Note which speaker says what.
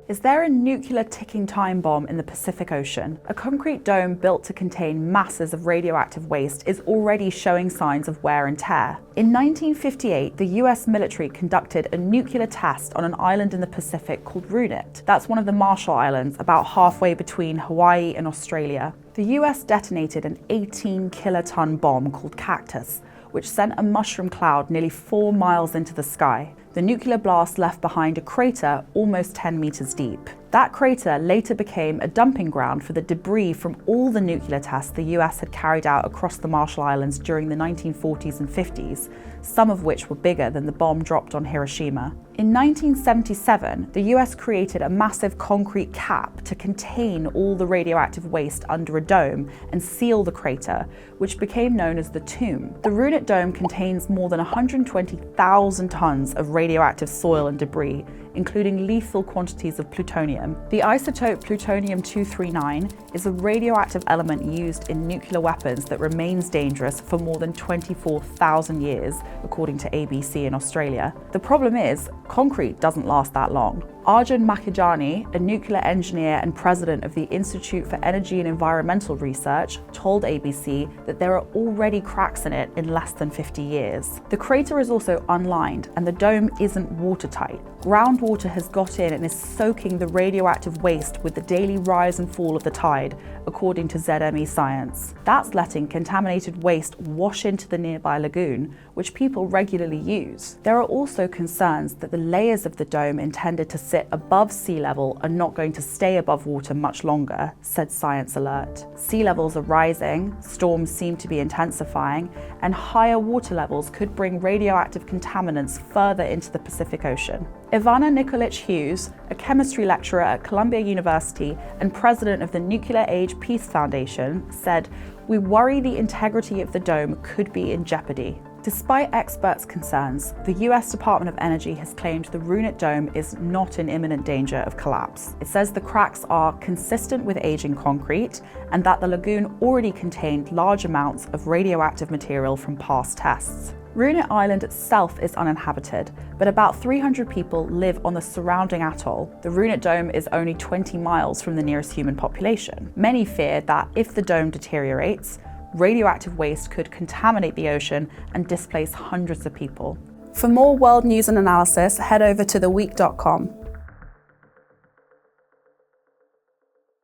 Speaker 1: Is there a nuclear ticking time bomb in the Pacific Ocean? A concrete dome built to contain masses of radioactive waste is already showing signs of wear and tear. In 1958, the US military conducted a nuclear test on an island in the Pacific called Runit. That's one of the Marshall Islands, about halfway between Hawaii and Australia. The US detonated an 18-kiloton bomb called Cactus, which sent a mushroom cloud nearly 4 miles into the sky. The nuclear blast left behind a crater almost 10 meters deep. That crater later became a dumping ground for the debris from all the nuclear tests the US had carried out across the Marshall Islands during the 1940s and 50s, some of which were bigger than the bomb dropped on Hiroshima. In 1977, the US created a massive concrete cap to contain all the radioactive waste under a dome and seal the crater, which became known as the tomb. The Runit Dome contains more than 120,000 tons of radioactive soil and debris, including lethal quantities of plutonium. The isotope plutonium-239 is a radioactive element used in nuclear weapons that remains dangerous for more than 24,000 years, according to ABC in Australia. The problem is, concrete doesn't last that long. Arjun Makhijani, a nuclear engineer and president of the Institute for Energy and Environmental Research, told ABC that there are already cracks in it in less than 50 years. The crater is also unlined and the dome isn't watertight. Groundwater has got in and is soaking the radioactive waste with the daily rise and fall of the tide, according to ZME Science. That's letting contaminated waste wash into the nearby lagoon, which people regularly use. There are also concerns that the layers of the dome intended to sit above sea level are not going to stay above water much longer, said Science Alert. Sea levels are rising, storms seem to be intensifying, and higher water levels could bring radioactive contaminants further into the Pacific Ocean. Ivana Nikolic-Hughes, a chemistry lecturer at Columbia University and president of the Nuclear Age Peace Foundation, said, "We worry the integrity of the dome could be in jeopardy." Despite experts' concerns, the US Department of Energy has claimed the Runit Dome is not in imminent danger of collapse. It says the cracks are consistent with aging concrete and that the lagoon already contained large amounts of radioactive material from past tests. Runit Island itself is uninhabited, but about 300 people live on the surrounding atoll. The Runit Dome is only 20 miles from the nearest human population. Many fear that if the dome deteriorates, radioactive waste could contaminate the ocean and displace hundreds of people. For more world news and analysis, head over to theweek.com.